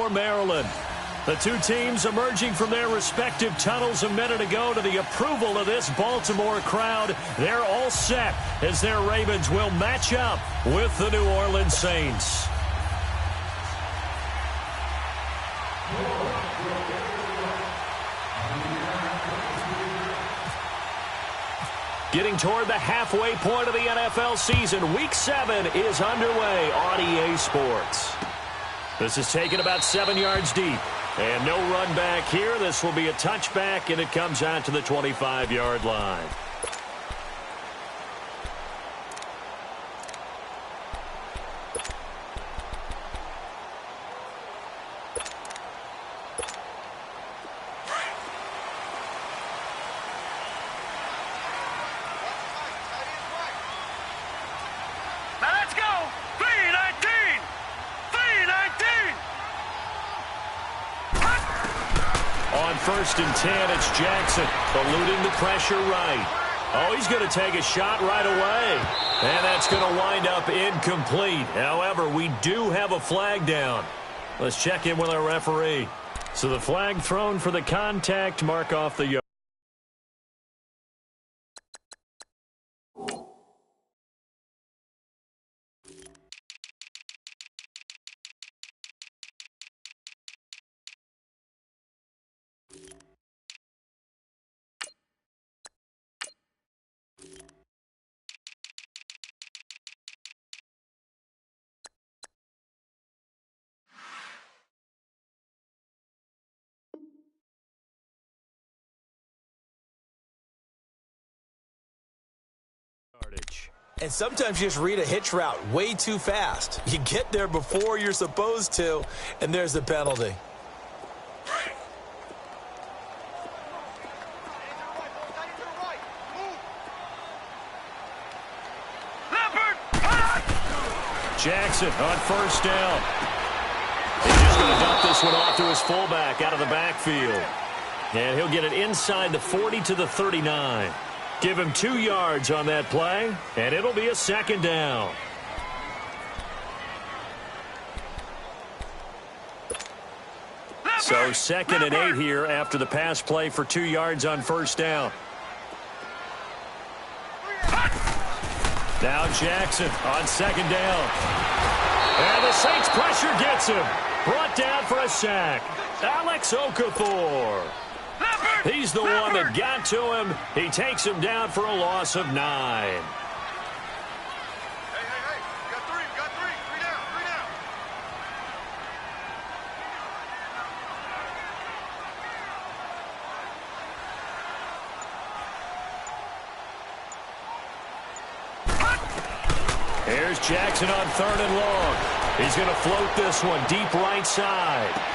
for Maryland. The two teams emerging from their respective tunnels a minute ago to the approval of this Baltimore crowd. They're all set as their Ravens will match up with the New Orleans Saints. Getting toward the halfway point of the NFL season, Week 7 is underway on EA Sports. This is taken about 7 yards deep. And no run back here. This will be a touchback, and it comes out to the 25-yard line. First and 10, it's Jackson, eluding the pressure right. Oh, he's going to take a shot right away. And that's going to wind up incomplete. However, we do have a flag down. Let's check in with our referee. So the flag thrown for the contact, mark off the yard. And sometimes you just read a hitch route way too fast. You get there before you're supposed to, and there's the penalty. Jackson on first down. He's just going to dump this one off to his fullback out of the backfield. And he'll get it inside the 40 to the 39. Give him 2 yards on that play, and it'll be a second down. So 2nd and 8 here after the pass play for 2 yards on first down. Now Jackson on second down. And the Saints pressure gets him. Brought down for a sack. Alex Okafor. He's the one that got to him. He takes him down for a loss of 9. Hey, got three. Three down. Here's Jackson on 3rd and long. He's going to float this one deep right side.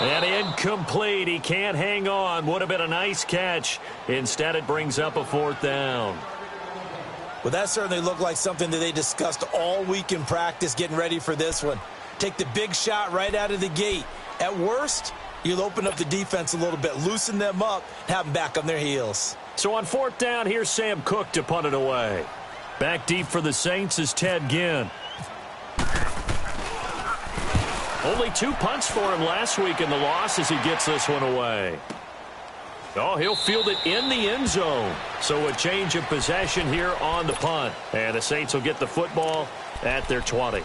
And incomplete. He can't hang on. Would have been a nice catch. Instead, it brings up a 4th down. Well, that certainly looked like something that they discussed all week in practice getting ready for this one. Take the big shot right out of the gate. At worst, you'll open up the defense a little bit, loosen them up, have them back on their heels. So on 4th down, here's Sam Cook to punt it away. Back deep for the Saints is Ted Ginn. Only 2 punts for him last week in the loss as he gets this one away. Oh, he'll field it in the end zone. So a change of possession here on the punt. And the Saints will get the football at their 20.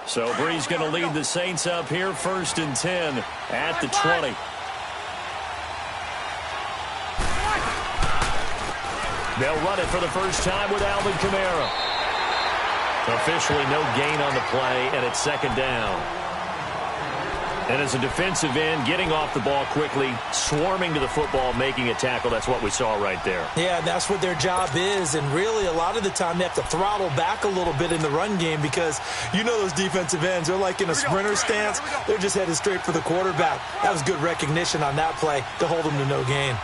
So Bree's going to lead the Saints up here, 1st and 10 at the 20. They'll run it for the first time with Alvin Kamara. Officially no gain on the play, and it's 2nd down. And as a defensive end, getting off the ball quickly, swarming to the football, making a tackle, that's what we saw right there. Yeah, that's what their job is, and really a lot of the time they have to throttle back a little bit in the run game because you know those defensive ends, they're like in a sprinter stance. They're just headed straight for the quarterback. That was good recognition on that play to hold them to no gain.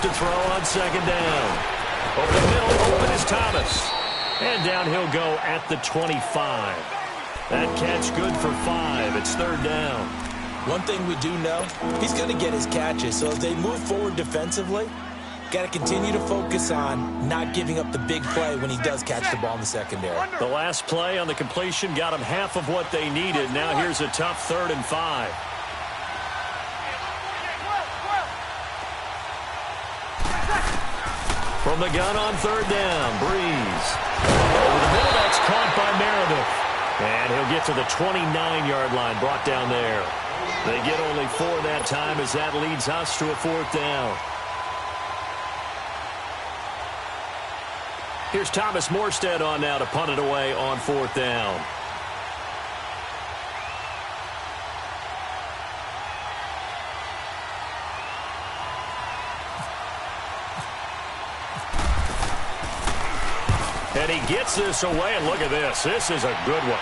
to throw on second down. Over the middle, open is Thomas. And down he'll go at the 25. That catch good for 5. It's third down. One thing we do know, he's going to get his catches. So as they move forward defensively, got to continue to focus on not giving up the big play when he does catch the ball in the secondary. The last play on the completion got him half of what they needed. Now here's a tough 3rd and 5. From the gun on 3rd down, Breeze. Over the middle, that's caught by Meredith. And he'll get to the 29-yard line, brought down there. They get only 4 that time as that leads us to a 4th down. Here's Thomas Morstead on now to punt it away on 4th down. And he gets this away, and look at this. This is a good one.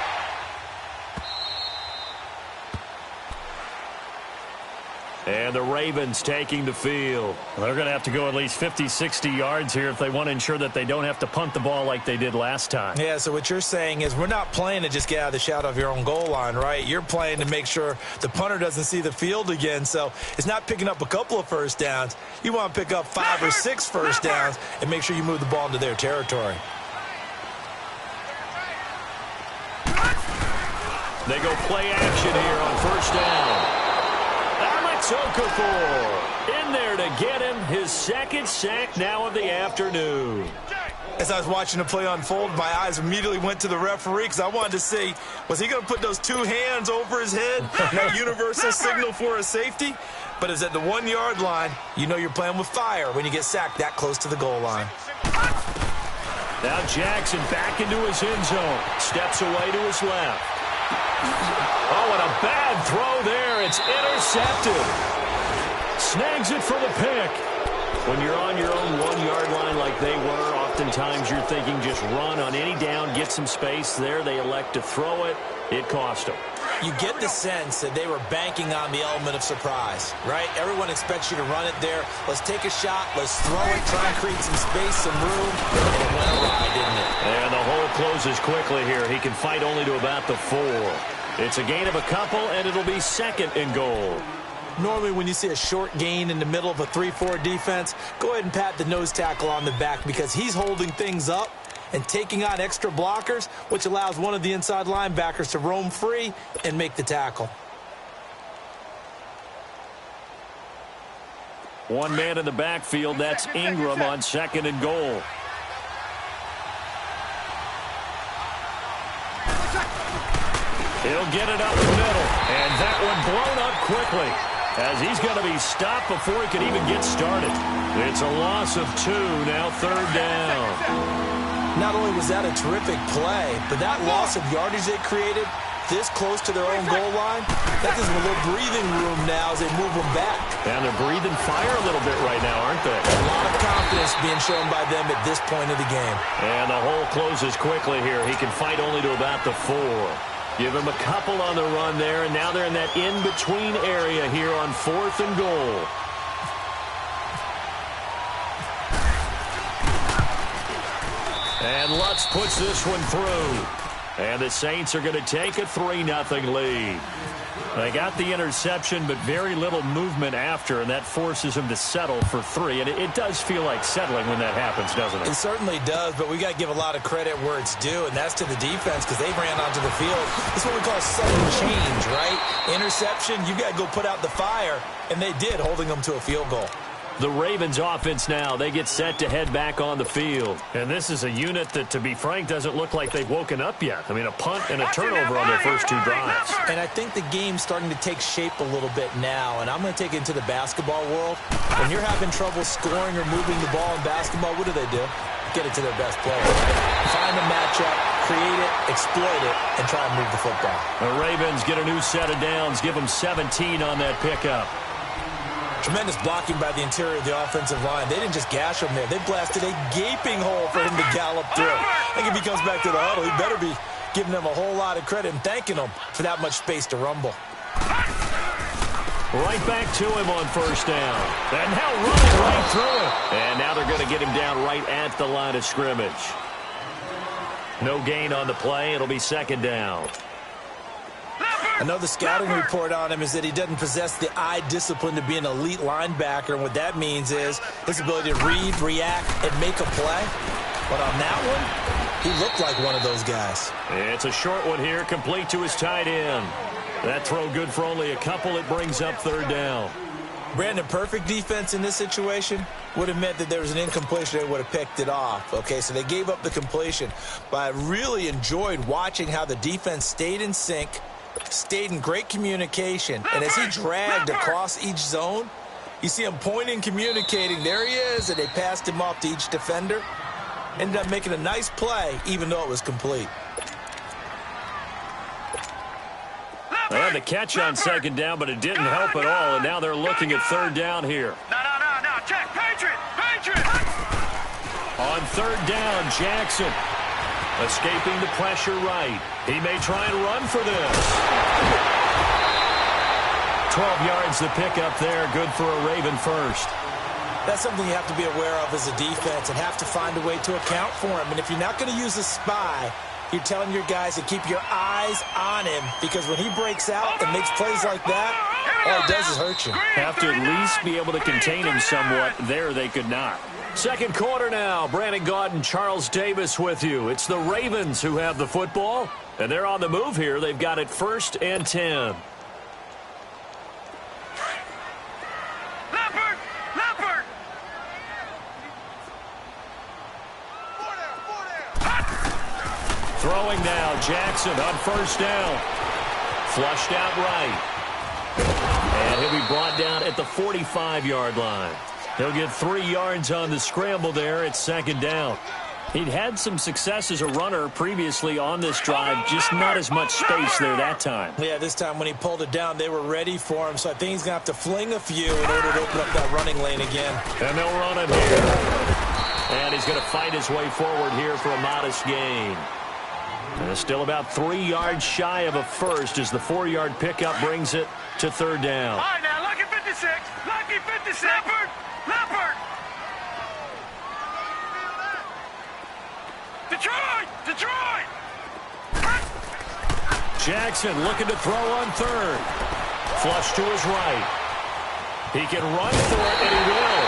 And the Ravens taking the field. Well, they're going to have to go at least 50, 60 yards here if they want to ensure that they don't have to punt the ball like they did last time. Yeah, so what you're saying is we're not playing to just get out of the shadow of your own goal line, right? You're playing to make sure the punter doesn't see the field again. So it's not picking up a couple of first downs. You want to pick up 5 or 6 first downs and make sure you move the ball into their territory. They go play action here on 1st down. Okafor in there to get him his 2nd sack now of the afternoon. As I was watching the play unfold, my eyes immediately went to the referee because I wanted to see, was he going to put those 2 hands over his head, that universal signal for a safety? But it's at the 1-yard line. You know you're playing with fire when you get sacked that close to the goal line. Now Jackson back into his end zone. Steps away to his left. Oh, and a bad throw there. It's intercepted. Snags it for the pick. When you're on your own 1-yard line like they were, oftentimes you're thinking just run on any down, get some space. There they elect to throw it. It cost them. You get the sense that they were banking on the element of surprise, right? Everyone expects you to run it there. Let's take a shot. Let's throw it. Try and create some space, some room. And it went awry, didn't it? And the hole closes quickly here. He can fight only to about the 4. It's a gain of a couple, and it'll be 2nd and goal. Normally when you see a short gain in the middle of a 3-4 defense, go ahead and pat the nose tackle on the back because he's holding things up and taking on extra blockers, which allows one of the inside linebackers to roam free and make the tackle. One man in the backfield, that's Ingram on 2nd and goal. He'll get it up the middle, and that one blown up quickly as he's going to be stopped before he can even get started. It's a loss of 2, now 3rd down. Not only was that a terrific play, but that loss of yardage they created this close to their own goal line, that gives them a little breathing room now as they move them back. And they're breathing fire a little bit right now, aren't they? A lot of confidence being shown by them at this point of the game. And the hole closes quickly here. He can fight only to about the 4. Give him a couple on the run there, and now they're in that in-between area here on 4th and goal. And Lutz puts this one through. And the Saints are going to take a 3-0 lead. They got the interception, but very little movement after, and that forces them to settle for 3. And it does feel like settling when that happens, doesn't it? It certainly does, but we got to give a lot of credit where it's due, and that's to the defense because they ran onto the field. This is what we call sudden change, right? Interception, you got to go put out the fire, and they did, holding them to a field goal. The Ravens offense now, they get set to head back on the field. And this is a unit that, to be frank, doesn't look like they've woken up yet. I mean, a punt and a turnover on their first 2 drives. And I think the game's starting to take shape a little bit now, and I'm going to take it into the basketball world. When you're having trouble scoring or moving the ball in basketball, what do? Get it to their best player, right? Find a matchup, create it, exploit it, and try and move the football. The Ravens get a new set of downs, give them 17 on that pickup. Tremendous blocking by the interior of the offensive line. They didn't just gash him there. They blasted a gaping hole for him to gallop through. I think if he comes back to the huddle, he better be giving them a whole lot of credit and thanking them for that much space to rumble. Right back to him on first down. And now running right through it. And now they're going to get him down right at the line of scrimmage. No gain on the play. It'll be second down. Another scouting report on him is that he doesn't possess the eye discipline to be an elite linebacker. And what that means is his ability to read, react, and make a play. But on that one, he looked like one of those guys. It's a short one here, complete to his tight end. That throw good for only a couple. It brings up third down. Brandon, perfect defense in this situation would have meant that there was an incompletion. They would have picked it off. Okay, so they gave up the completion. But I really enjoyed watching how the defense stayed in sync, stayed in great communication. And as he dragged across each zone, you see him pointing, communicating. There he is, and they passed him off to each defender. Ended up making a nice play, even though it was complete. They had the catch on second down, but it didn't help at all, and now they're looking at third down here. No. Check. Patriot. On third down, Jackson escaping the pressure right. He may try and run for this. 12 yards the pickup there, good for a Raven first. That's something you have to be aware of as a defense and have to find a way to account for him. And if you're not going to use a spy, you're telling your guys to keep your eyes on him, because when he breaks out and makes plays like that, all it does is hurt you. Have to at least be able to contain him somewhat. There they could not. Second quarter now. Brandon Gaudin and Charles Davis with you. It's the Ravens who have the football, and they're on the move here. They've got it 1st and 10. Throwing now, Jackson on first down. Flushed out right. And he'll be brought down at the 45-yard line. He'll get 3 yards on the scramble there at second down. He'd had some success as a runner previously on this drive, just not as much space there that time. Yeah, this time when he pulled it down, they were ready for him, so I think he's going to have to fling a few in order to open up that running lane again. And they'll run him here. And he's going to fight his way forward here for a modest gain. And it's still about 3 yards shy of a first as the 4-yard pickup brings it to third down. All right, now, lucky 56. Lucky 56. Leopard. Detroit. Jackson looking to throw on third. Flush to his right. He can run for it, and he will.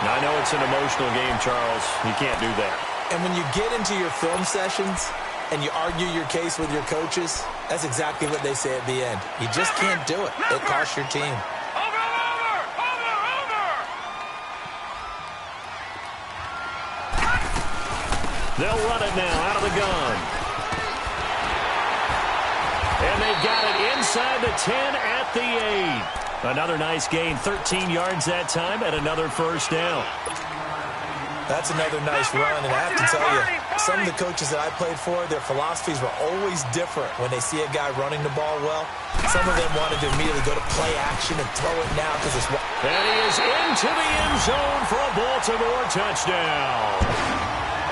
Now, I know it's an emotional game, Charles. You can't do that. And when you get into your film sessions and you argue your case with your coaches, that's exactly what they say at the end. You just can't do it. It costs your team. Over. They'll run it now out of the gun. And they've got it inside the 10 at the 8. Another nice gain, 13 yards that time, and another first down. That's another nice run, and I have to tell you, some of the coaches that I played for, their philosophies were always different when they see a guy running the ball well. Some of them wanted to immediately go to play action and throw it now because it's... And he is into the end zone for a Baltimore touchdown.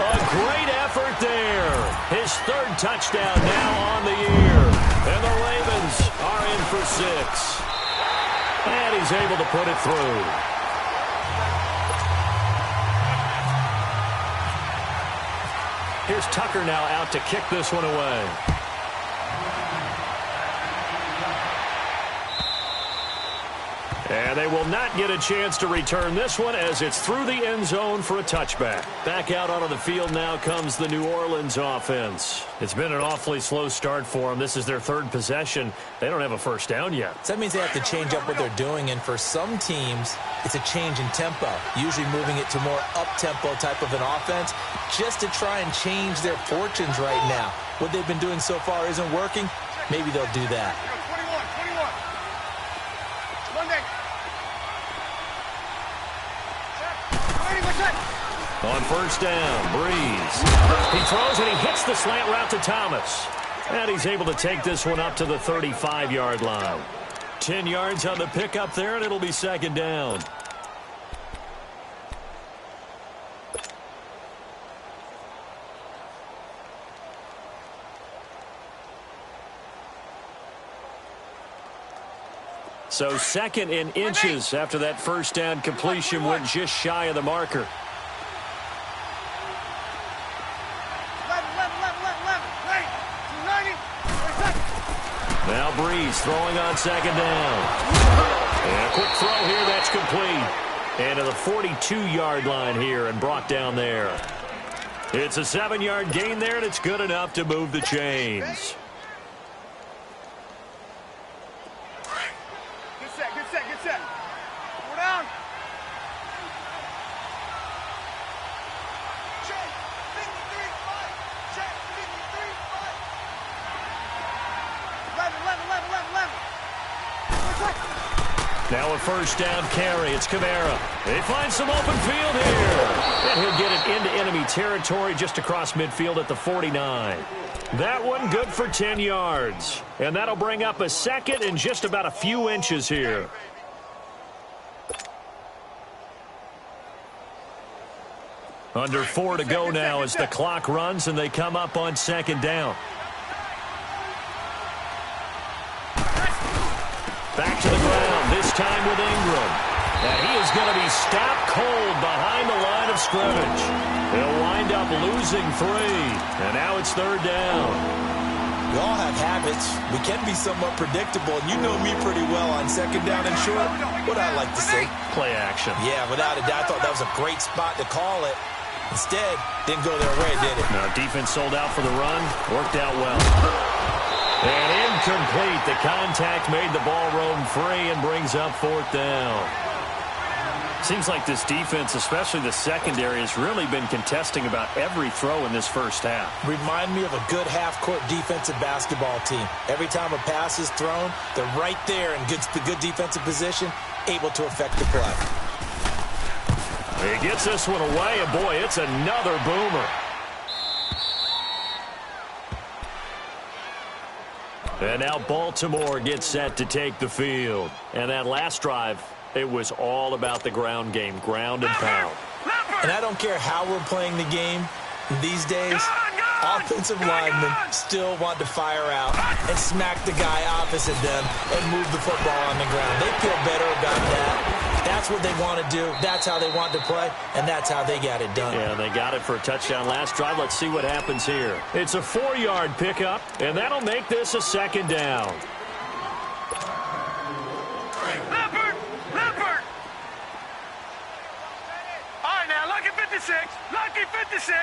A great effort there. His 3rd touchdown now on the year. And the Ravens are in for 6. And he's able to put it through. Here's Tucker now out to kick this one away. And they will not get a chance to return this one as it's through the end zone for a touchback. Back out onto the field now comes the New Orleans offense. It's been an awfully slow start for them. This is their 3rd possession. They don't have a first down yet. So that means they have to change up what they're doing, and for some teams, it's a change in tempo, usually moving it to more up-tempo type of an offense just to try and change their fortunes right now. What they've been doing so far isn't working. Maybe they'll do that. 21. Monday. On first down, Breeze. He throws and he hits the slant route to Thomas. And he's able to take this one up to the 35-yard line. 10 yards on the pickup there, and it'll be second down. So 2nd and inches after that first down completion went just shy of the marker. Now Breeze throwing on 2nd down. And a quick throw here, that's complete. And to the 42-yard line here and brought down there. It's a 7-yard gain there, and it's good enough to move the chains. Good set, good set, good set. We're down. Check, 53-5. Check, 53-5. 11. Now a first down carry. It's Kamara. They find some open field here. And he'll get it into enemy territory just across midfield at the 49. That one good for 10 yards. And that'll bring up a 2nd and just about a few inches here. Under 4 to go now as the clock runs and they come up on 2nd down. Back to the ground, this time with Ingram. And he is going to be stopped cold behind the line of scrimmage. He'll wind up losing 3. And now it's 3rd down. We all have habits. We can be somewhat predictable. And you know me pretty well on 2nd down and short. What I like to say. Play action. Yeah, without a doubt. I thought that was a great spot to call it. Instead, didn't go their way, did it? No, defense sold out for the run. Worked out well. And incomplete. The contact made the ball roam free and brings up 4th down. Seems like this defense, especially the secondary, has really been contesting about every throw in this first half. Remind me of a good half-court defensive basketball team. Every time a pass is thrown, they're right there in good defensive position, able to affect the play. He gets this one away, and boy, it's another boomer. And now Baltimore gets set to take the field. And that last drive, it was all about the ground game, ground and pound. And I don't care how we're playing the game these days, offensive linemen still want to fire out and smack the guy opposite them and move the football on the ground. They feel better about that. That's what they want to do. That's how they want to play, and that's how they got it done. Yeah, they got it for a touchdown last drive. Let's see what happens here. It's a 4-yard pickup, and that'll make this a 2nd down. Leopard! All right, now, lucky 56. Lucky 56.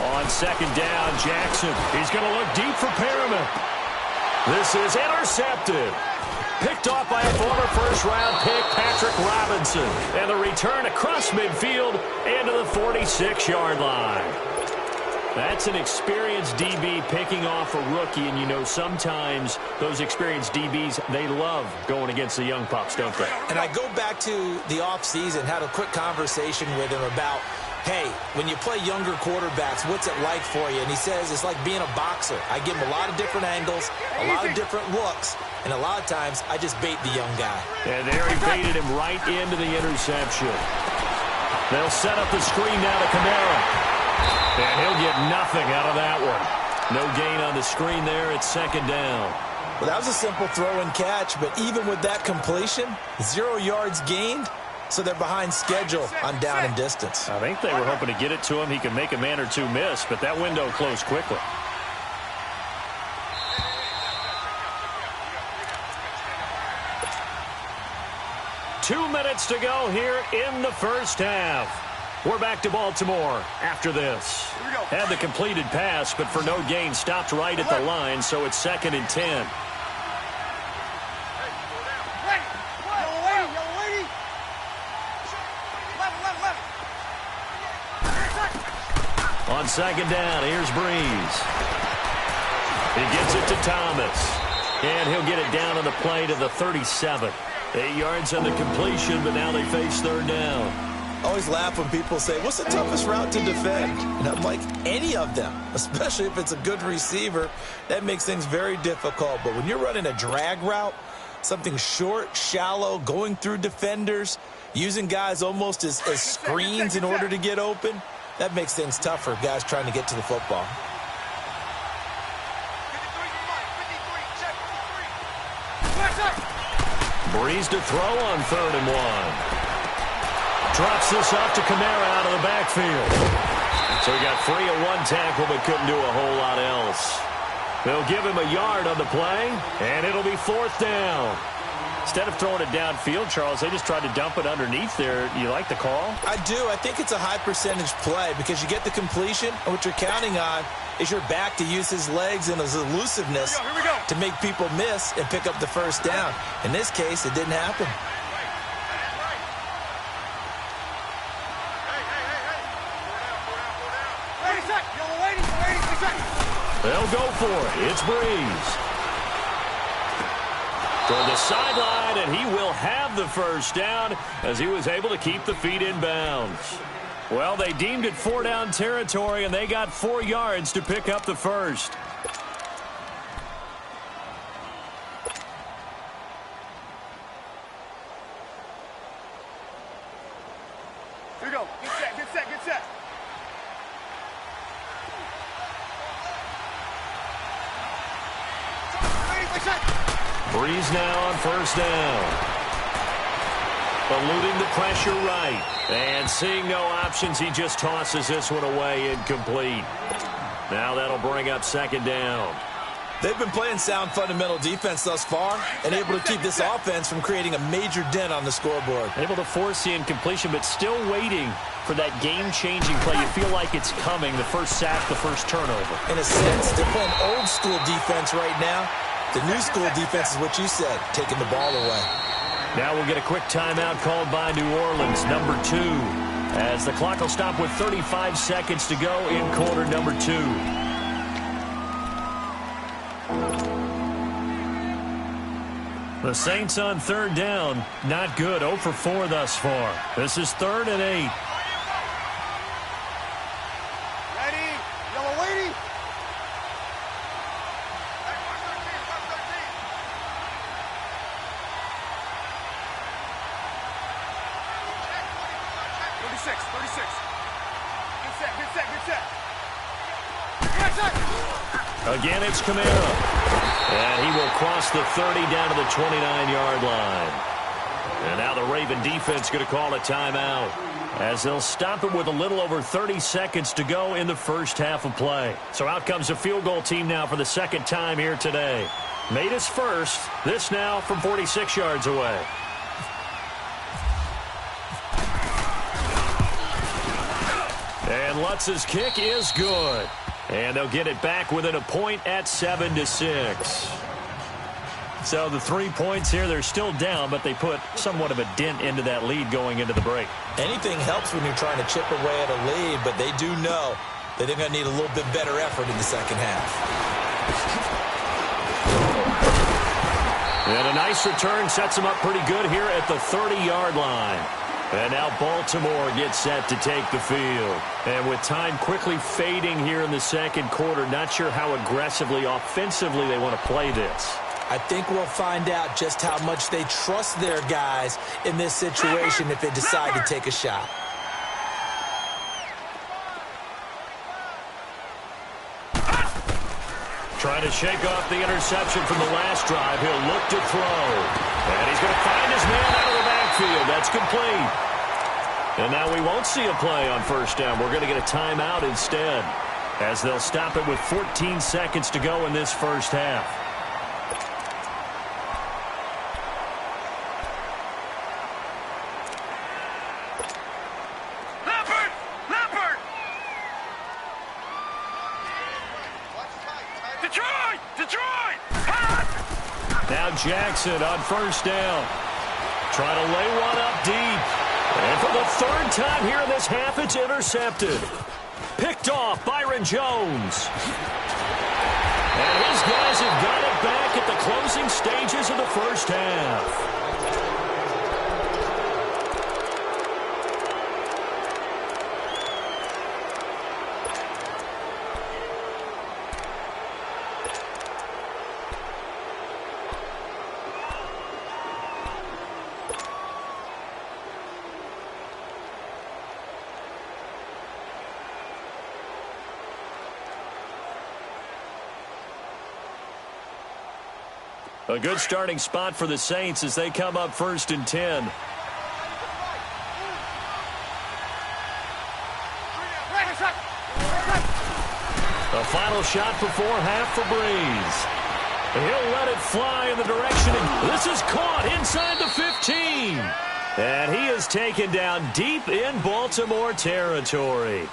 On 2nd down, Jackson. He's going to look deep for Perriman. This is intercepted. Picked off by a former first-round pick, Patrick Robinson. And the return across midfield into the 46-yard line. That's an experienced DB picking off a rookie, and you know sometimes those experienced DBs, they love going against the young pups, don't they? And I go back to the offseason, had a quick conversation with him about, hey, when you play younger quarterbacks, what's it like for you? And he says it's like being a boxer. I give him a lot of different angles, a lot of different looks, and a lot of times I just bait the young guy. And there he baited him right into the interception. They'll set up the screen now to Kamara. And he'll get nothing out of that one. No gain on the screen there. It's 2nd down. Well, that was a simple throw and catch, but even with that completion, 0 yards gained, so they're behind schedule on down and distance. I think they were hoping to get it to him. He could make a man or two miss, but that window closed quickly. Two minutes to go here in the first half. We're back to Baltimore after this. Had the completed pass, but for no gain, stopped right at the line, so it's 2nd and 10. On 2nd down, here's Breeze. He gets it to Thomas. And he'll get it down on the play to the 37. 8 yards on the completion, but now they face 3rd down. I always laugh when people say, what's the toughest route to defend? And I'm like, any of them, especially if it's a good receiver. That makes things very difficult. But when you're running a drag route, something short, shallow, going through defenders, using guys almost as screens in order to get open, that makes things tough for guys trying to get to the football. Breeze to throw on 3rd and 1. Drops this off to Kamara out of the backfield. So he got free of 1 tackle but couldn't do a whole lot else. They'll give him a yard on the play, and it'll be 4th down. Instead of throwing it downfield, Charles, they just tried to dump it underneath there. You like the call? I do. I think it's a high percentage play because you get the completion, and what you're counting on is your back to use his legs and his elusiveness Here we go. to make people miss and pick up the 1st down. In this case, it didn't happen. They'll go for it. It's Breeze. Toward the sideline, and he will have the 1st down as he was able to keep the feet in bounds. Well, they deemed it 4-down territory, and they got 4 yards to pick up the 1st. Here we go. Get set, get set, get set. Breeze now on 1st down. Eluding the pressure right. And seeing no options, he just tosses this one away incomplete. Now that'll bring up 2nd down. They've been playing sound fundamental defense thus far and able to keep this offense from creating a major dent on the scoreboard. Able to force the incompletion, but still waiting for that game-changing play. You feel like it's coming, the 1st sack, the 1st turnover. In a sense, they're playing old-school defense right now. The new school defense is what you said, taking the ball away. Now we'll get a quick timeout called by New Orleans, number 2, as the clock will stop with 35 seconds to go in quarter number 2. The Saints on 3rd down, not good, 0 for 4 thus far. This is 3rd and 8. Ready? Yellow lady. 36. Get set, get set, get set. Get set. Again, it's Kamara. And he will cross the 30 down to the 29-yard line. And now the Raven defense going to call a timeout as they'll stop it with a little over 30 seconds to go in the 1st half of play. So out comes the field goal team now for the 2nd time here today. Made his first. This now from 46 yards away. And Lutz's kick is good. And they'll get it back within a point at 7-6. So the 3 points here, they're still down, but they put somewhat of a dent into that lead going into the break. Anything helps when you're trying to chip away at a lead, but they do know that they're going to need a little bit better effort in the 2nd half. And a nice return sets them up pretty good here at the 30-yard line. And now Baltimore gets set to take the field. And with time quickly fading here in the 2nd quarter, not sure how aggressively, offensively they want to play this. I think we'll find out just how much they trust their guys in this situation if they decide to take a shot. Trying to shake off the interception from the last drive. He'll look to throw. And he's going to find his man out of the backfield. That's complete. And now we won't see a play on 1st down. We're going to get a timeout instead, as they'll stop it with 14 seconds to go in this 1st half. Now Jackson on 1st down. Trying to lay one up deep. And for the 3rd time here in this half, it's intercepted. Picked off Byron Jones. And his guys have got it back at the closing stages of the 1st half. A good starting spot for the Saints as they come up 1st and 10. The final shot before half for Breeze. He'll let it fly in the direction. This is caught inside the 15. And he is taken down deep in Baltimore territory.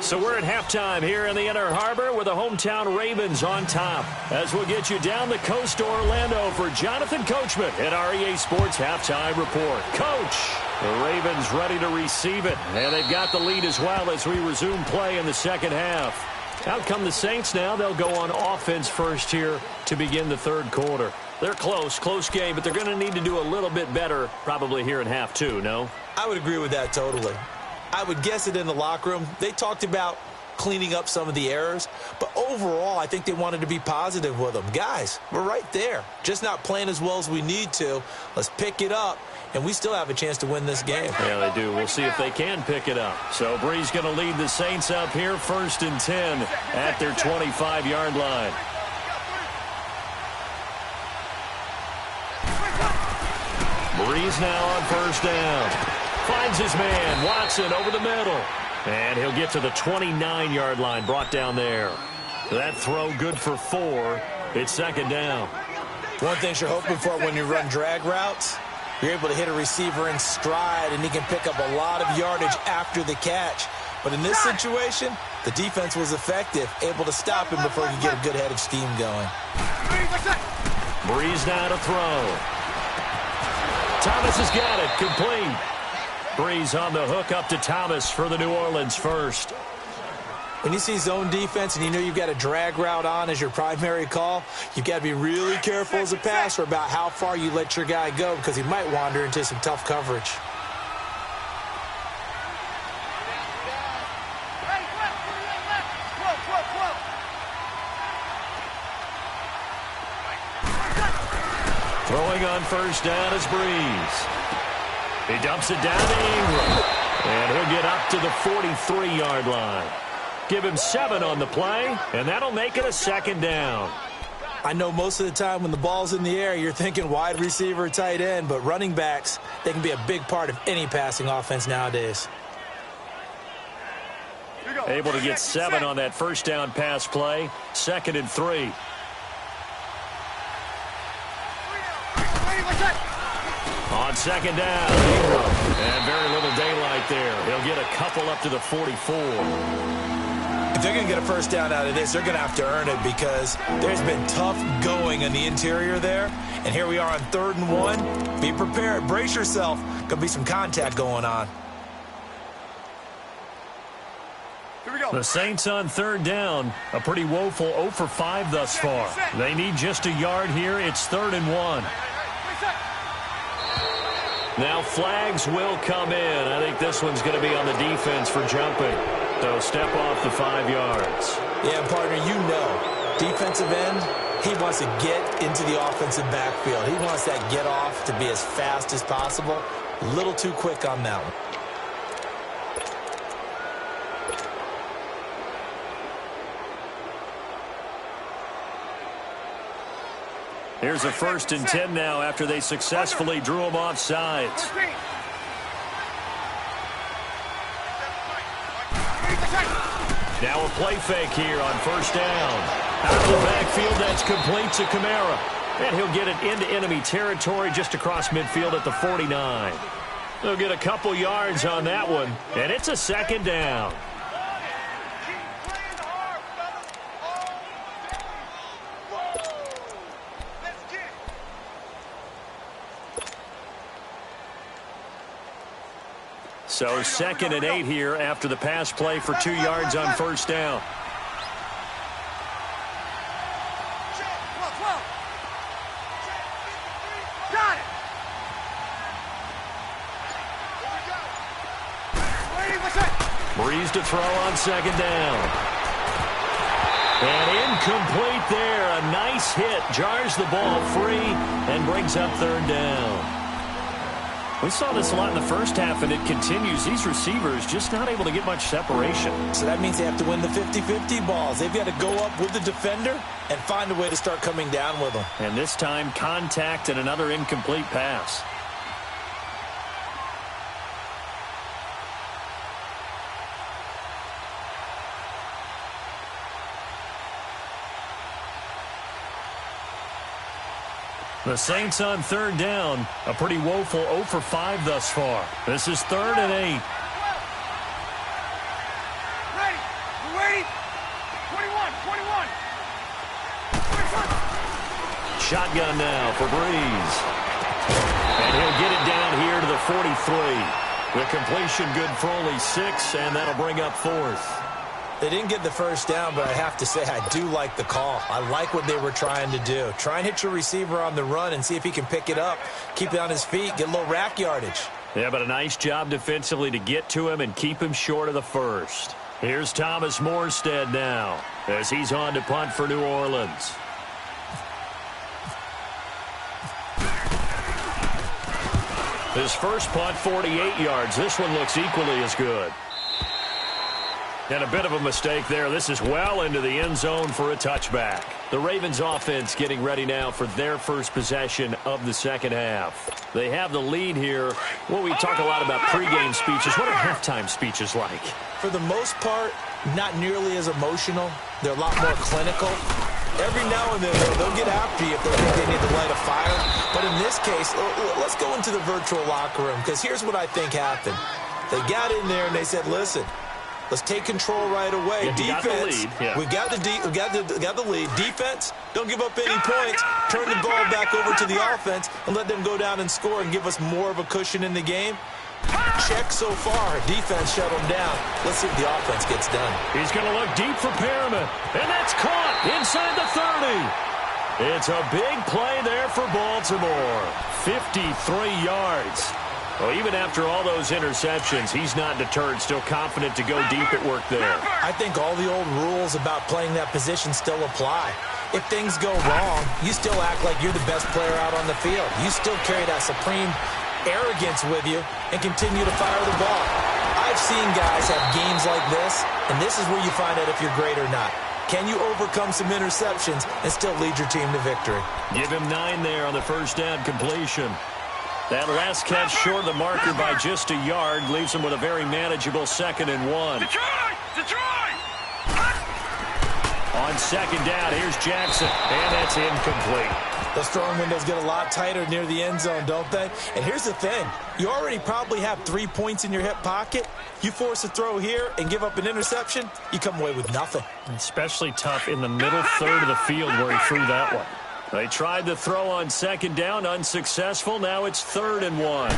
So we're at halftime here in the Inner Harbor with the hometown Ravens on top. As we'll get you down the coast to Orlando for Jonathan Coachman at our EA Sports Halftime Report. Coach, the Ravens ready to receive it. And they've got the lead as well as we resume play in the second half. Out come the Saints now. They'll go on offense first here to begin the third quarter. They're close game, but they're going to need to do a little bit better probably here in half two, no? I would agree with that totally. I would guess it in the locker room. They talked about cleaning up some of the errors, but overall, I think they wanted to be positive with them. Guys, we're right there. Just not playing as well as we need to. Let's pick it up, and we still have a chance to win this game. Yeah, they do. We'll see if they can pick it up. So Breeze going to lead the Saints up here 1st and 10 at their 25-yard line. Breeze now on 1st down. Finds his man, Watson, over the middle. And he'll get to the 29-yard line, brought down there. That throw good for 4. It's 2nd down. One thing you're hoping for when you run drag routes, you're able to hit a receiver in stride, and he can pick up a lot of yardage after the catch. But in this situation, the defense was effective, able to stop him before he could get a good head of steam going. Breeze now to throw. Thomas has got it, complete. Breeze on the hook up to Thomas for the New Orleans first. When you see zone defense and you know you've got a drag route on as your primary call, you've got to be really careful as a passer about how far you let your guy go because he might wander into some tough coverage. Throwing on 1st down is Breeze. He dumps it down to Ingram. And he'll get up to the 43-yard line. Give him 7 on the play, and that'll make it a 2nd down. I know most of the time when the ball's in the air, you're thinking wide receiver, tight end, but running backs, they can be a big part of any passing offense nowadays. Able to get 7 on that 1st down pass play. 2nd and 3. On 2nd down, Ingram. And very little daylight there. He'll get a couple up to the 44. If they're going to get a 1st down out of this, they're going to have to earn it because there's been tough going in the interior there. And here we are on 3rd and 1. Be prepared. Brace yourself. Going to be some contact going on. Here we go. The Saints on 3rd down. A pretty woeful 0 for 5 thus far. They need just a yard here. It's 3rd and 1. Now flags will come in. I think this one's going to be on the defense for jumping. So step off the 5 yards. Yeah, partner, you know, defensive end, he wants to get into the offensive backfield. He wants that get off to be as fast as possible. A little too quick on that one. Here's a 1st and 10 now after they successfully drew him off sides. Now a play fake here on 1st down. Out of the backfield, that's complete to Kamara. And he'll get it into enemy territory just across midfield at the 49. They'll get a couple yards on that one, and it's a 2nd down. So 2nd and 8 here after the pass play for 2 yards on 1st down. Got it. Breeze to throw on 2nd down. And incomplete there. A nice hit. Jars the ball free and brings up 3rd down. We saw this a lot in the first half, and it continues. These receivers just not able to get much separation. So that means they have to win the 50-50 balls. They've got to go up with the defender and find a way to start coming down with them. And this time, contact and another incomplete pass. The Saints on third down. A pretty woeful 0 for 5 thus far. This is 3rd and 8. Ready. We're waiting. 21. Shotgun now for Breeze. And he'll get it down here to the 43. The completion good for only 6, and that'll bring up 4th. They didn't get the first down, but I have to say I do like the call. I like what they were trying to do. Try and hit your receiver on the run and see if he can pick it up, keep it on his feet, get a little rack yardage. Yeah, but a nice job defensively to get to him and keep him short of the first. Here's Thomas Morstead now as he's on to punt for New Orleans. His first punt, 48 yards. This one looks equally as good. And a bit of a mistake there. This is well into the end zone for a touchback. The Ravens offense getting ready now for their first possession of the second half. They have the lead here. Well, we talk a lot about pregame speeches. What are halftime speeches like? For the most part, not nearly as emotional. They're a lot more clinical. Every now and then, they'll get after you if they think they need to light a fire. But in this case, let's go into the virtual locker room, because here's what I think happened. They got in there and they said, listen, let's take control right away. Yeah, defense, we got the lead. Defense, don't give up any points. Turn the ball back over to the offense and let them go down and score and give us more of a cushion in the game. Check so far. Defense shut them down. Let's see if the offense gets done. He's going to look deep for Perriman, and that's caught inside the 30. It's a big play there for Baltimore. 53 yards. Well, even after all those interceptions, he's not deterred, still confident to go deep at work there. I think all the old rules about playing that position still apply. If things go wrong, you still act like you're the best player out on the field. You still carry that supreme arrogance with you and continue to fire the ball. I've seen guys have games like this, and this is where you find out if you're great or not. Can you overcome some interceptions and still lead your team to victory? Give him 9 there on the first down completion. That last catch short of the marker by just a yard leaves him with a very manageable 2nd and 1. Detroit! On second down, here's Jackson, and that's incomplete. Those throwing windows get a lot tighter near the end zone, don't they? And here's the thing. You already probably have 3 points in your hip pocket. You force a throw here and give up an interception, you come away with nothing. Especially tough in the middle third of the field where he threw that one. They tried the throw on second down, unsuccessful. Now it's 3rd and 1. On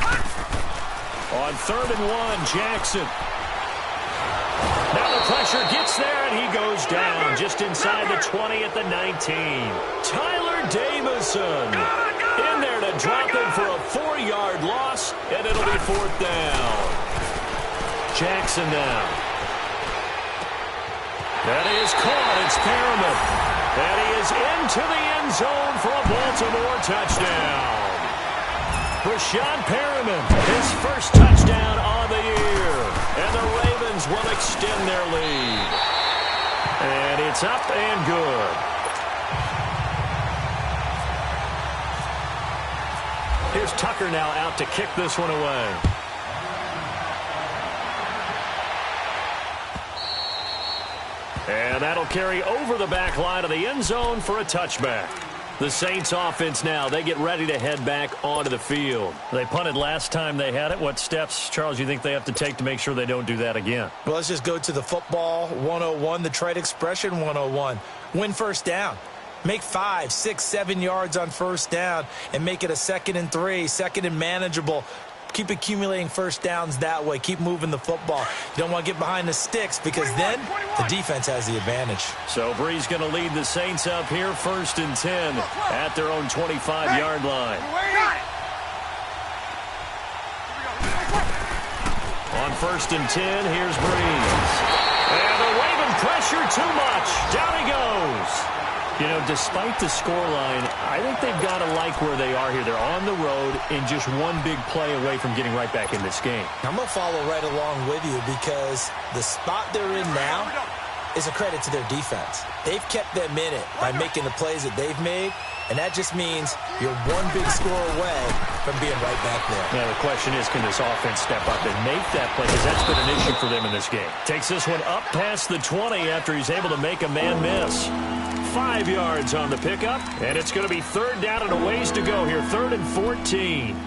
3rd and 1, Jackson. Now the pressure gets there, and he goes down just inside the 20 at the 19. Tyler Davison in there to drop him for a 4-yard loss, and it'll be 4th down. Jackson now. That is caught. It's Perriman. And he is into the end zone for a Baltimore touchdown. Rashad Perriman, his first touchdown on the year. And the Ravens will extend their lead. And it's up and good. Here's Tucker now out to kick this one away. And that'll carry over the back line of the end zone for a touchback. The Saints offense now, they get ready to head back onto the field. They punted last time they had it. What steps, Charles, you think they have to take to make sure they don't do that again? Well, let's just go to the football 101, the trite expression 101. Win first down. Make 5, 6, 7 yards on first down and make it a 2nd and 3, 2nd and manageable. Keep accumulating first downs that way. Keep moving the football. You don't want to get behind the sticks because then the defense has the advantage. So Breeze going to lead the Saints up here 1st and 10 at their own 25-yard line. On 1st and 10, here's Breeze. And the Raven pressure too much. Down he goes. You know, despite the scoreline, I think they've got to like where they are here. They're on the road and just one big play away from getting right back in this game. I'm going to follow right along with you because the spot they're in now is a credit to their defense. They've kept them in it by making the plays that they've made, and that just means you're one big score away from being right back there. Now, the question is, can this offense step up and make that play? Because that's been an issue for them in this game. Takes this one up past the 20 after he's able to make a man miss. 5 yards on the pickup, and it's going to be third down and a ways to go here. 3rd and 14.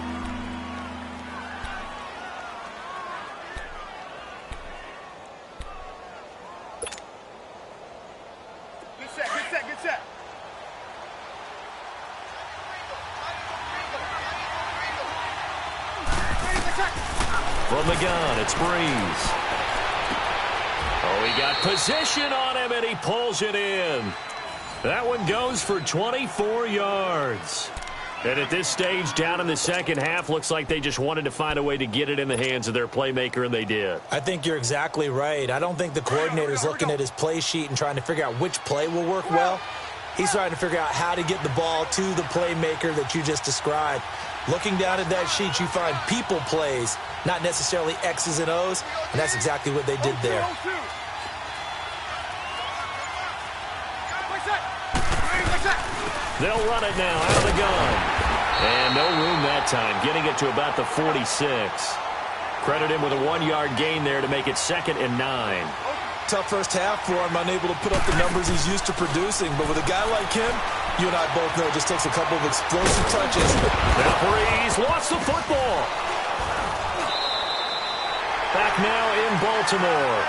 Good set, good set, good set. From the gun, it's Breeze. Oh, he got position on him, and he pulls it in. That one goes for 24 yards. And at this stage, down in the second half, looks like they just wanted to find a way to get it in the hands of their playmaker, and they did. I think you're exactly right. I don't think the coordinator's looking at his play sheet and trying to figure out which play will work well. He's trying to figure out how to get the ball to the playmaker that you just described. Looking down at that sheet, you find people plays, not necessarily X's and O's, and that's exactly what they did there. They'll run it now out of the gun. And no room that time, getting it to about the 46. Credit him with a 1-yard gain there to make it 2nd and 9. Tough first half for him, unable to put up the numbers he's used to producing. But with a guy like him, you and I both know it just takes a couple of explosive touches. Now Breeze lost the football. Back now in Baltimore.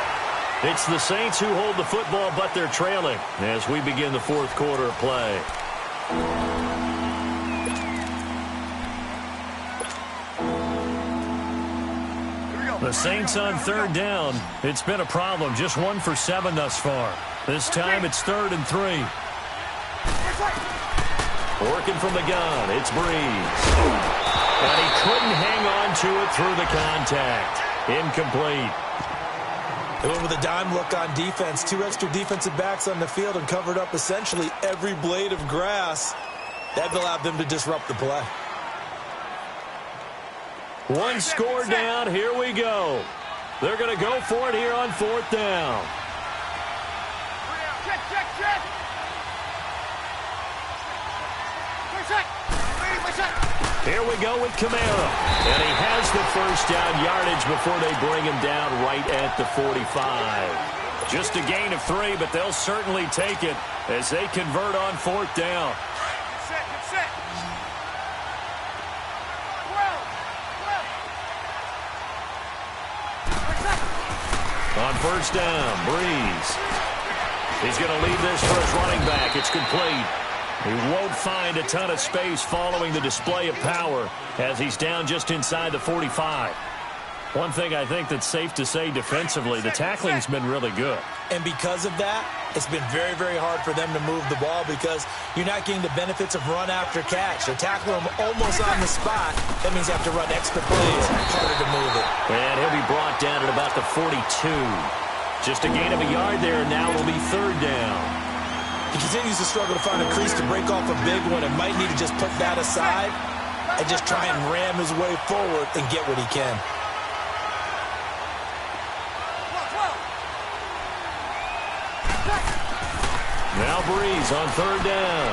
It's the Saints who hold the football, but they're trailing as we begin the 4th quarter of play. The Saints on 3rd down. It's been a problem. Just 1 for 7 thus far. This time it's 3rd and 3. Working from the gun. It's Breeze. And he couldn't hang on to it through the contact. Incomplete. They went with a dime look on defense. 2 extra defensive backs on the field and covered up essentially every blade of grass. That allowed them to disrupt the play. 1 score down. Here we go. They're going to go for it here on 4th down. Check, check, check. Here we go with Kamara. And he has the first down yardage before they bring him down right at the 45. Just a gain of 3, but they'll certainly take it as they convert on 4th down. Good set, good set. On 1st down, Breeze. He's going to leave this for his running back. It's complete. He won't find a ton of space following the display of power as he's down just inside the 45. One thing I think that's safe to say defensively, the tackling's been really good. And because of that, it's been very, very hard for them to move the ball because you're not getting the benefits of run after catch. They're tackling him almost on the spot. That means you have to run extra plays, harder to move it. And he'll be brought down at about the 42. Just a gain of a yard there, and now will be 3rd down. He continues to struggle to find a crease to break off a big one and might need to just put that aside and just try and ram his way forward and get what he can. Now Breeze on 3rd down.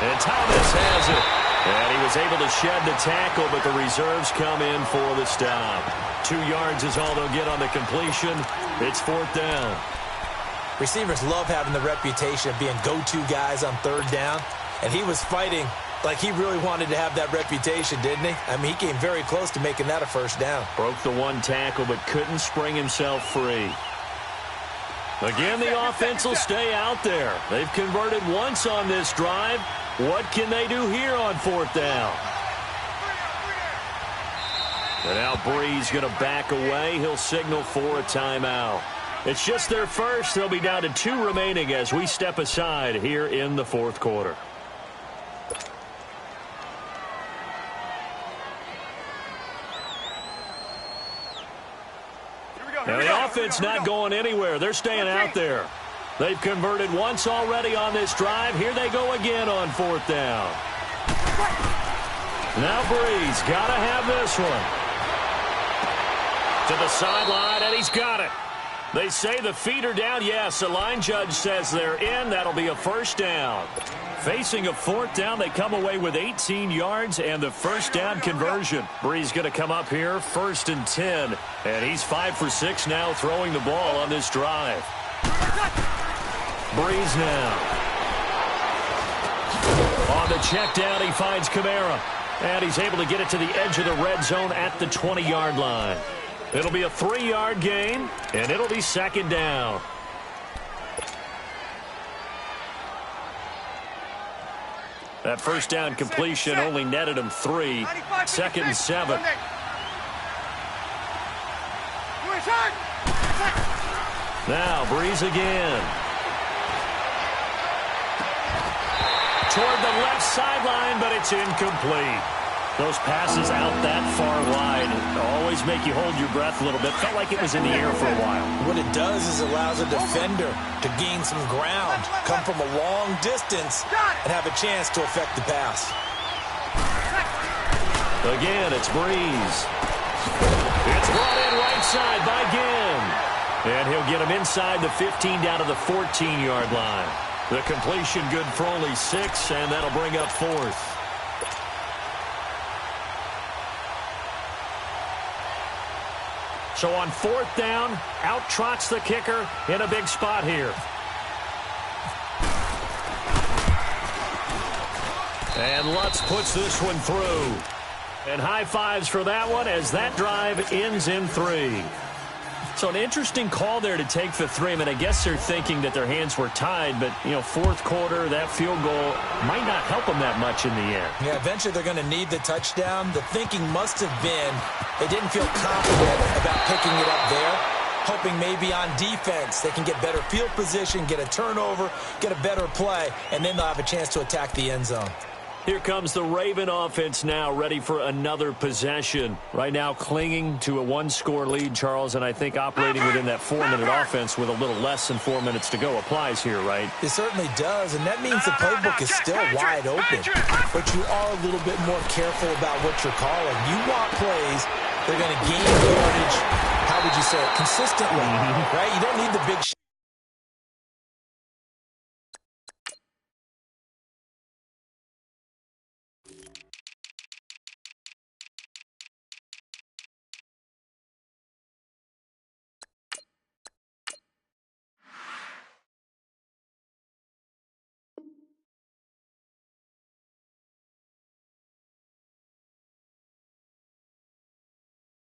And Thomas has it. And he was able to shed the tackle, but the reserves come in for the stop. 2 yards is all they'll get on the completion. It's 4th down. Receivers love having the reputation of being go-to guys on 3rd down. And he was fighting like he really wanted to have that reputation, didn't he? I mean, he came very close to making that a 1st down. Broke the 1 tackle, but couldn't spring himself free. Again, the offense will stay out there. They've converted once on this drive. What can they do here on 4th down? And now Breeze going to back away. He'll signal for a timeout. It's just their first. They'll be down to 2 remaining as we step aside here in the 4th quarter. Now the offense not going anywhere. They're staying out there. They've converted once already on this drive. Here they go again on 4th down. Now Breeze got to have this one. To the sideline, and he's got it. They say the feet are down. Yes, the line judge says they're in. That'll be a 1st down. Facing a 4th down, they come away with 18 yards and the 1st down conversion. Breeze going to come up here, 1st and 10. And he's 5 for 6 now throwing the ball on this drive. Breeze now. On the check down, he finds Kamara. And he's able to get it to the edge of the red zone at the 20-yard line. It'll be a 3-yard gain, and it'll be 2nd down. That 1st down completion only netted him 3. 2nd and 7. Now Breeze again. Toward the left sideline, but it's incomplete. Those passes out that far wide always make you hold your breath a little bit. Felt like it was in the air for a while. What it does is it allows a defender to gain some ground, come from a long distance, and have a chance to affect the pass. Again, it's Breeze. It's brought in right side by Ginn. And he'll get him inside the 15 down to the 14-yard line. The completion good for only 6, and that'll bring up 4th. So on 4th down, out trots the kicker in a big spot here. And Lutz puts this one through. And high fives for that one as that drive ends in 3. So an interesting call there to take the 3. I mean, I guess they're thinking that their hands were tied, but, 4th quarter, that field goal might not help them that much in the end. Yeah, eventually they're going to need the touchdown. The thinking must have been they didn't feel confident about picking it up there, hoping maybe on defense they can get better field position, get a turnover, get a better play, and then they'll have a chance to attack the end zone. Here comes the Raven offense now, ready for another possession. Right now clinging to a 1-score lead, Charles, and I think operating within that 4-minute offense with a little less than 4 minutes to go applies here, right? It certainly does, and that means the playbook is still wide open. But you are a little bit more careful about what you're calling. You want plays that are going to gain yardage, how would you say it, consistently, right? You don't need the big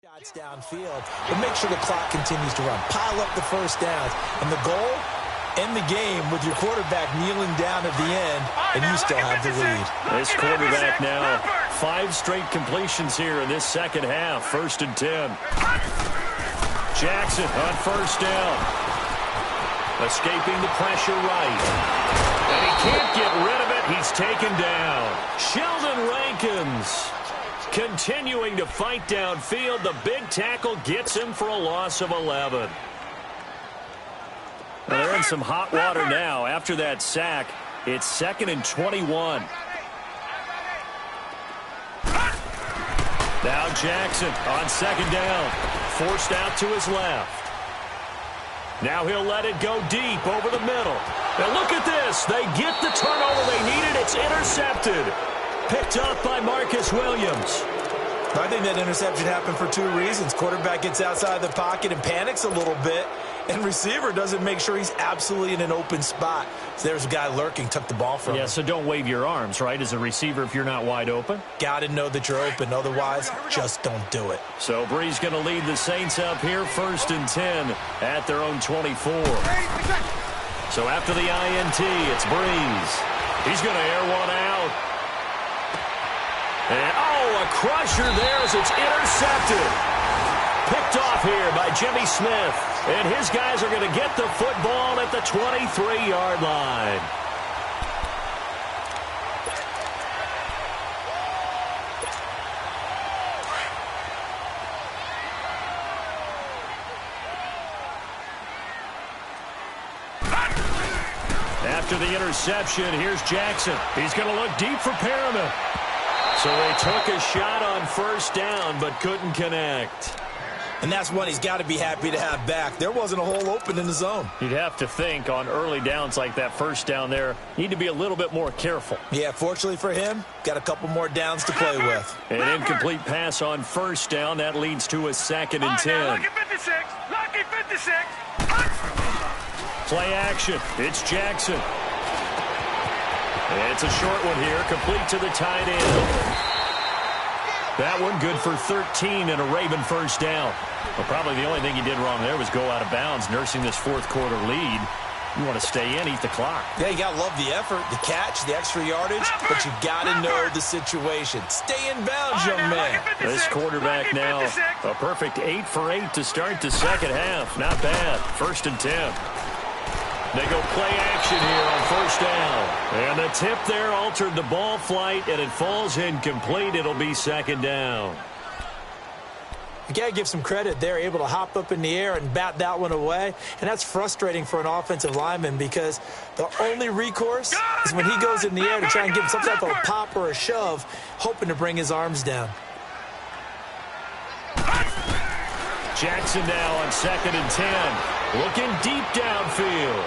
shots downfield, but make sure the clock continues to run. Pile up the 1st downs. And the goal, end the game with your quarterback kneeling down at the end, and you still have the lead. This quarterback now, 5 straight completions here in this 2nd half. 1st and 10. Jackson on 1st down. Escaping the pressure right. And he can't get rid of it. He's taken down. Sheldon Rankins continuing to fight downfield. The big tackle gets him for a loss of 11. They're in some hot water now. After that sack, it's 2nd and 21. Now Jackson on 2nd down. Forced out to his left. Now he'll let it go deep over the middle. Now look at this. They get the turnover they needed. It's intercepted. Picked up by Marcus Williams. I think that interception happened for 2 reasons. Quarterback gets outside the pocket and panics a little bit, and receiver doesn't make sure he's absolutely in an open spot. So there's a guy lurking, took the ball from him. Yeah, so don't wave your arms, right, as a receiver if you're not wide open. Got to know that you're open. Otherwise, just don't do it. So Breeze going to lead the Saints up here, 1st and 10 at their own 24. So after the INT, it's Breeze. He's going to air one out. And, a crusher there as it's intercepted. Picked off here by Jimmy Smith. And his guys are going to get the football at the 23-yard line. After the interception, here's Jackson. He's going to look deep for Perriman. So they took a shot on first down, but couldn't connect. And that's one he's got to be happy to have back. There wasn't a hole open in the zone. You'd have to think on early downs like that first down there, need to be a little bit more careful. Yeah, fortunately for him, got a couple more downs to play with. An incomplete pass on first down. That leads to a 2nd and 10. Lucky 56. Lucky 56. Play action. It's Jackson. And it's a short one here, complete to the tight end. That one good for 13 and a Raven first down. Well, probably the only thing he did wrong there was go out of bounds, nursing this fourth quarter lead. You want to stay in, eat the clock. Yeah, you got to love the effort, the catch, the extra yardage, but you got to know the situation. Stay in bounds, young man. This quarterback now, a perfect 8 for 8 to start the second half. Not bad. 1st and 10. They go play action here on first down. And the tip there altered the ball flight, and it falls incomplete. It'll be 2nd down. You got to give some credit. They're able to hop up in the air and bat that one away. And that's frustrating for an offensive lineman because the only recourse is when he goes in the air to try and give him some type of a pop or a shove, hoping to bring his arms down. Jackson now on 2nd and 10. Looking deep downfield.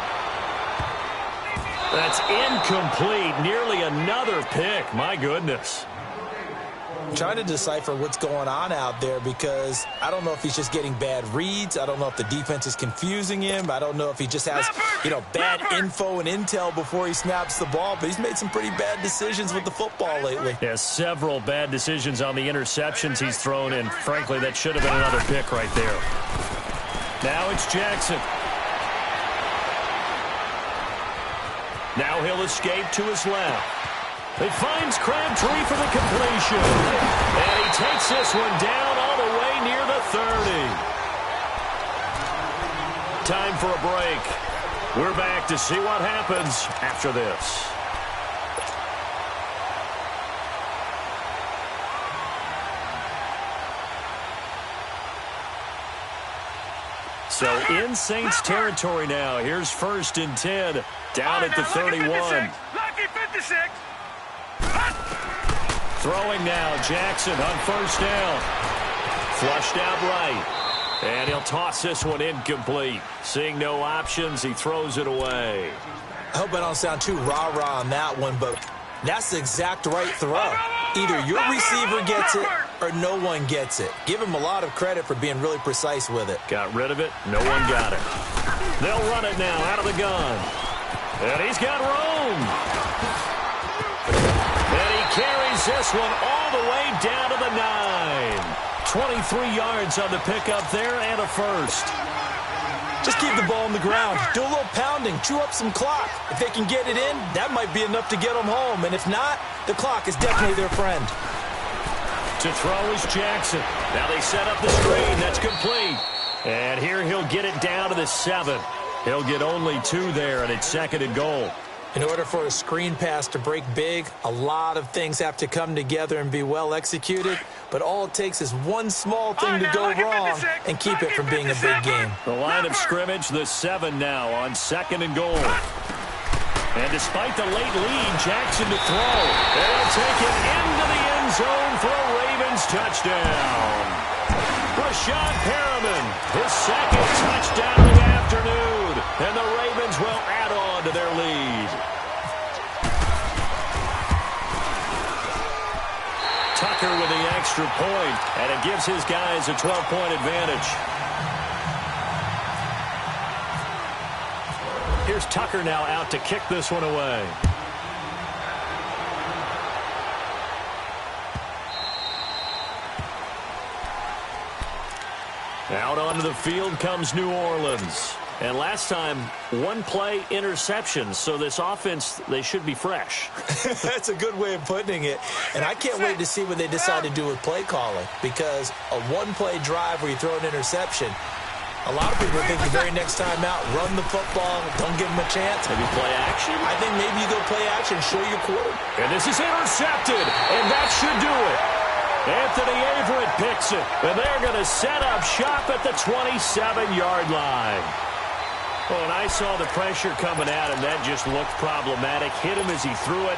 That's incomplete. Nearly another pick. My goodness. I'm trying to decipher what's going on out there because I don't know if he's just getting bad reads. I don't know if the defense is confusing him. I don't know if he just has, bad info and intel before he snaps the ball. But he's made some pretty bad decisions with the football lately. Yeah, several bad decisions on the interceptions he's thrown, and frankly, that should have been another pick right there. Now it's Jackson. Now he'll escape to his left. He finds Crabtree for the completion. And he takes this one down all the way near the 30. Time for a break. We're back to see what happens after this. So in Saints territory now. Here's 1st and 10 down at the 31. Lucky 56. Throwing now, Jackson on first down. Flushed out right. And he'll toss this one incomplete. Seeing no options, he throws it away. I hope I don't sound too rah-rah on that one, but that's the exact right throw. Either your receiver gets it or no one gets it. Give him a lot of credit for being really precise with it. Got rid of it. No one got it. They'll run it now out of the gun. And he's got room. And he carries this one all the way down to the 9. 23 yards on the pickup there and a first. Just keep the ball on the ground. Do a little pounding. Chew up some clock. If they can get it in, that might be enough to get them home. And if not, the clock is definitely their friend. To throw is Jackson. Now they set up the screen. That's complete. And here he'll get it down to the 7. He'll get only 2 there, and it's 2nd and goal. In order for a screen pass to break big, a lot of things have to come together and be well executed. But all it takes is one small thing to go wrong and keep it from being a big game. The line of scrimmage, the 7 now on 2nd and goal. And despite the late lead, Jackson to throw. They'll take it into the end zone for a Ravens touchdown. Rashad Perriman, his 2nd touchdown of the afternoon. And the Ravens will add on to their lead. Tucker with the extra point, and it gives his guys a 12-point advantage. Here's Tucker now out to kick this one away. Out onto the field comes New Orleans. And last time, one-play interception. So this offense, they should be fresh. That's a good way of putting it. And I can't wait to see what they decide to do with play calling. Because a one-play drive where you throw an interception, a lot of people think the very next time out, run the football, don't give them a chance. Maybe play action? I think maybe you go play action, show your quarter. And this is intercepted, and that should do it. Anthony Averett picks it, and they're going to set up shop at the 27-yard line. Well, and I saw the pressure coming at him. That just looked problematic. Hit him as he threw it,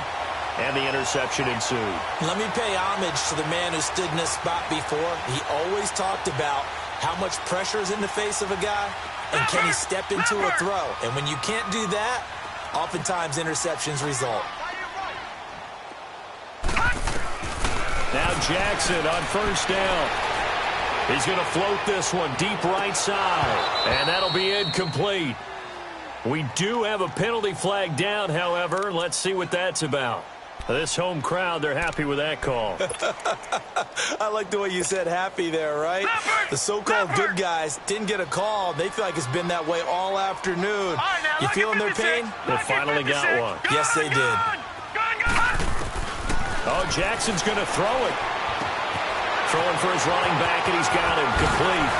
and the interception ensued. Let me pay homage to the man who stood in this spot before. He always talked about how much pressure is in the face of a guy, and can he step into a throw? And when you can't do that, oftentimes interceptions result. Now Jackson on first down. He's going to float this one deep right side, and that'll be incomplete. We do have a penalty flag down, however. Let's see what that's about. This home crowd, they're happy with that call. I like the way you said happy there, right? The so-called good guys didn't get a call. They feel like it's been that way all afternoon. You feeling their pain? They finally got one. Yes, they did. Oh, Jackson's going to throw it. Throwing for his running back, and he's got him complete.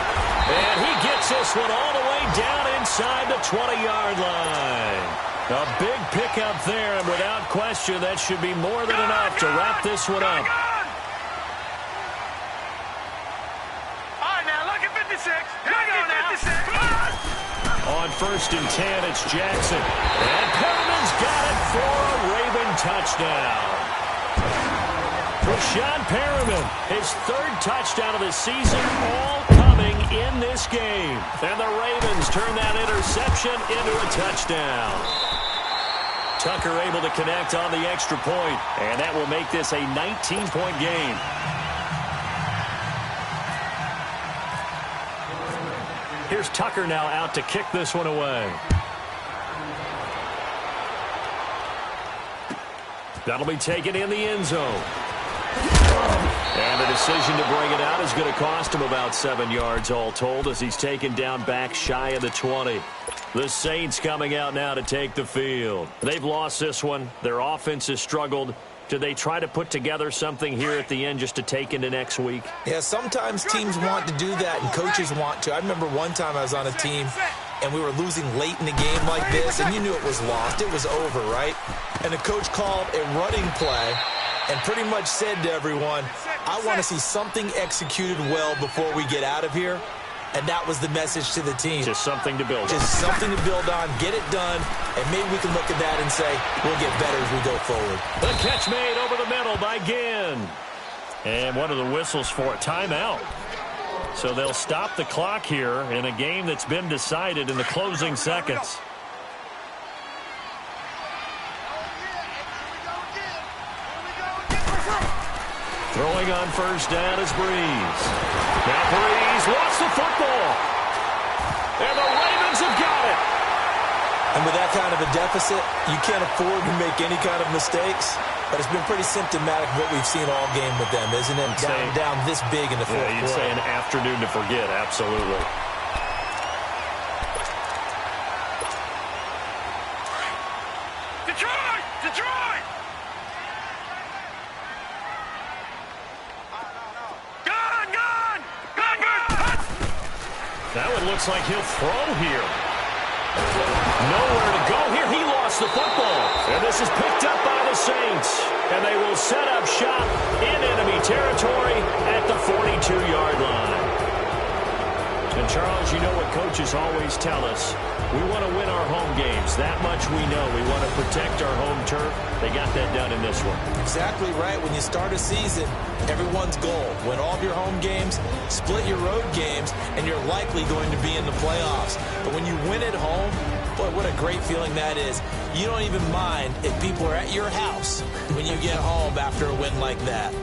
And he gets this one all the way down inside the 20-yard line. A big pickup there, and without question, that should be more than enough to wrap this one up. All right, now look at 56. Look at 56. On first and 10, it's Jackson. And Perriman's got it for a Raven touchdown. Rashad Perriman, his third touchdown of the season, all coming in this game. And the Ravens turn that interception into a touchdown. Tucker able to connect on the extra point, and that will make this a 19-point game. Here's Tucker now out to kick this one away. That'll be taken in the end zone. And the decision to bring it out is going to cost him about 7 yards all told as he's taken down back shy of the 20. The Saints coming out now to take the field. They've lost this one. Their offense has struggled. Do they try to put together something here at the end just to take into next week? Yeah, sometimes teams want to do that and coaches want to. I remember one time I was on a team and we were losing late in the game like this, and you knew it was lost. It was over, right? And the coach called a running play and pretty much said to everyone, I want to see something executed well before we get out of here. And that was the message to the team. Just something to build on. Just something to build on, get it done, and maybe we can look at that and say, we'll get better as we go forward. The catch made over the middle by Ginn. And what are the whistles for? Timeout. So they'll stop the clock here in a game that's been decided in the closing seconds. Throwing on first down is Breeze. Now Breeze lost the football. And the Ravens have got it. And with that kind of a deficit, you can't afford to make any kind of mistakes. But it's been pretty symptomatic of what we've seen all game with them, isn't it? Down this big in the fourth quarter. You'd say an afternoon to forget, absolutely. Detroit! Detroit! That one looks like he'll throw here. Nowhere to go here. He lost the football. And this is picked up by the Saints. And they will set up shop in enemy territory at the 42-yard line. And, Charles, you know what coaches always tell us. We want to win our home games. That much we know. We want to protect our home turf. They got that done in this one. Exactly right. When you start a season, everyone's goal, win all of your home games, split your road games, and you're likely going to be in the playoffs. But when you win at home, boy, what a great feeling that is. You don't even mind if people are at your house when you get home after a win like that.